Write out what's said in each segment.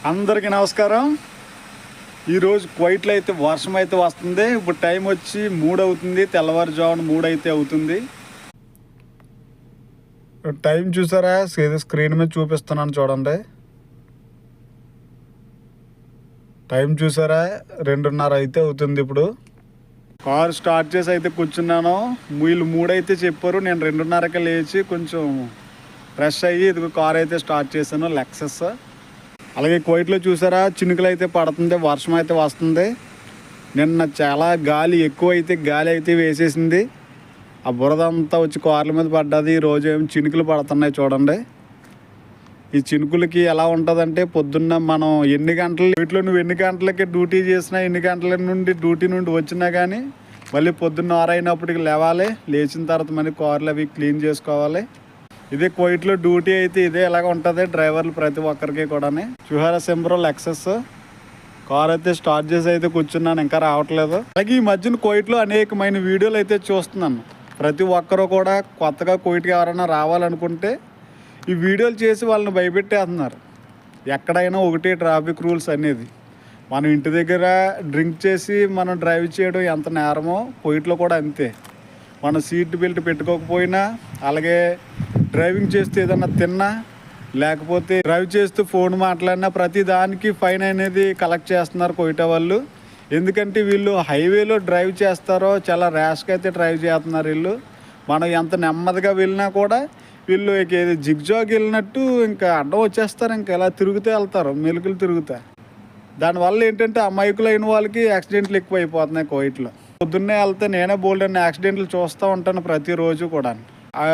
అందరికీ నమస్కారం. ఈరోజు కువైట్లో అయితే వర్షం అయితే వస్తుంది. ఇప్పుడు టైం వచ్చి 3 అవుతుంది, తెల్లవారుజామున 3 అయితే అవుతుంది. టైం చూసారా, స్క్రీన్ మీద చూపిస్తున్నాను చూడండి. టైం చూసారా, 2:30 అయితే అవుతుంది. ఇప్పుడు కారు స్టార్ట్ చేసి అయితే కూర్చున్నాను. వీళ్ళు 3 అయితే చెప్పారు. నేను 2:30కి లేచి కొంచెం ఫ్రెష్ అయ్యి ఇది కారు అయితే స్టార్ట్ చేశాను, లెక్సస్. అలాగే కువైట్లో చూసారా, చినుకులు అయితే పడుతుంది, వర్షం అయితే వస్తుంది. నిన్న చాలా గాలి ఎక్కువ గాలి అయితే వేసేసింది. ఆ బురద అంతా వచ్చి కార్ల మీద పడ్డది. ఈరోజు ఏమి చినుకులు పడుతున్నాయి చూడండి. ఈ చినుకులకి ఎలా ఉంటుందంటే, పొద్దున్న మనం ఎన్ని గంటలు వీటిలో నువ్వు ఎన్ని గంటలకి డ్యూటీ చేసినా, ఎన్ని గంటల నుండి డ్యూటీ నుండి వచ్చినా కానీ మళ్ళీ పొద్దున్న 6 అయినప్పటికి లేవాలి. లేచిన తర్వాత మళ్ళీ కార్లు అవి క్లీన్ చేసుకోవాలి. ఇదే కువైట్లో డ్యూటీ అయితే ఇదే ఎలాగ ఉంటుంది డ్రైవర్లు ప్రతి ఒక్కరికి కూడా. చుహారా సెంబ్రో లెక్సస్ కార్ అయితే స్టార్ట్ చేసి అయితే కూర్చున్నాను, ఇంకా రావట్లేదు. అలాగే ఈ మధ్యన కువైట్లో అనేకమైన వీడియోలు అయితే చూస్తున్నాను. ప్రతి ఒక్కరు కూడా కొత్తగా కువైట్కి ఎవరైనా రావాలనుకుంటే ఈ వీడియోలు చేసి వాళ్ళని భయపెట్టేస్తున్నారు. ఎక్కడైనా ఒకటే ట్రాఫిక్ రూల్స్ అనేది. మనం ఇంటి దగ్గర డ్రింక్ చేసి మనం డ్రైవ్ చేయడం ఎంత నేరమో కువైట్లో కూడా అంతే. మనం సీట్ బెల్ట్ పెట్టుకోకపోయినా, అలాగే డ్రైవింగ్ చేస్తూ ఏదన్నా తిన్నా, లేకపోతే డ్రైవ్ చేస్తూ ఫోన్ మాట్లాడినా ప్రతి దానికి ఫైన్ అనేది కలెక్ట్ చేస్తున్నారు కువైట్ వాళ్ళు. ఎందుకంటే వీళ్ళు హైవేలో డ్రైవ్ చేస్తారో చాలా ర్యాష్గా అయితే డ్రైవ్ చేస్తున్నారు వీళ్ళు. మనం ఎంత నెమ్మదిగా వెళ్ళినా కూడా వీళ్ళు జిగ్జాగ్ వెళ్ళినట్టు ఇంకా అడ్డం వచ్చేస్తారు. ఇంకా ఇలా తిరుగుతూ వెళ్తారు, మెలుకులు తిరుగుతా. దానివల్ల ఏంటంటే అమాయకులు అయిన వాళ్ళకి యాక్సిడెంట్లు ఎక్కువ అయిపోతున్నాయి కువైట్లో. పొద్దున్నే వెళ్తే నేనే బోల్డన్ని యాక్సిడెంట్లు చూస్తూ ఉంటాను ప్రతిరోజు కూడా.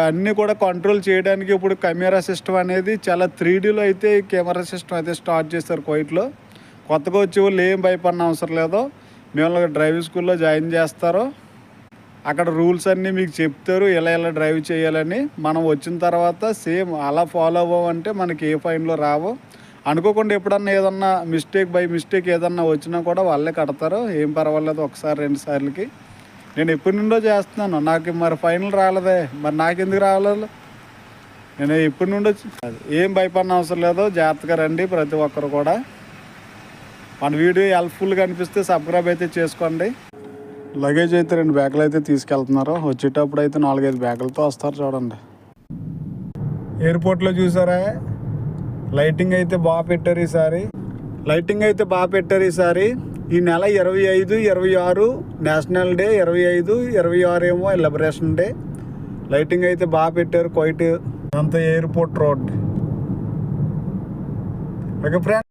అన్నీ కూడా కంట్రోల్ చేయడానికి ఇప్పుడు కెమెరా సిస్టమ్ అనేది చాలా 3Dలో అయితే ఈ కెమెరా సిస్టమ్ అయితే స్టార్ట్ చేస్తారు కువైట్లో. కొత్తగా వచ్చే వాళ్ళు ఏం భయపడిన అవసరం లేదు. మేము డ్రైవింగ్ స్కూల్లో జాయిన్ చేస్తారు. అక్కడ రూల్స్ అన్నీ మీకు చెప్తారు, ఎలా డ్రైవ్ చేయాలని. మనం వచ్చిన తర్వాత సేమ్ అలా ఫాలో అవ్వమంటే మనకి ఏ ఫైన్లో రావు. అనుకోకుండా ఎప్పుడన్నా ఏదన్నా బై మిస్టేక్ ఏదన్నా వచ్చినా కూడా వాళ్ళే కడతారు. ఏం పర్వాలేదు, 1-2 సార్లకి. నేను ఎప్పటి నుండో చేస్తున్నాను, నాకు మరి ఫైనల్ రాలేదే, మరి నాకెందుకు రాలేదు? నేను ఎప్పటి నుండో ఏం భయపడిన అవసరం లేదు. జాగ్రత్తగా రండి ప్రతి ఒక్కరు కూడా. మన వీడియో హెల్ప్ఫుల్గా అనిపిస్తే సబ్స్క్రైబ్ అయితే చేసుకోండి. లగేజ్ అయితే 2 బ్యాగులు అయితే తీసుకెళ్తున్నారు. వచ్చేటప్పుడు అయితే 4-5 బ్యాగులతో వస్తారు చూడండి. ఎయిర్పోర్ట్లో చూసారా, లైటింగ్ అయితే బాగా పెట్టారు ఈసారి. ఈ నెల 25, 26 నేషనల్ డే, 25, 26 ఏమో లిబరేషన్ డే. లైటింగ్ అయితే బాగా పెట్టారు కువైట్ అంతా. Airport road. Okay friends.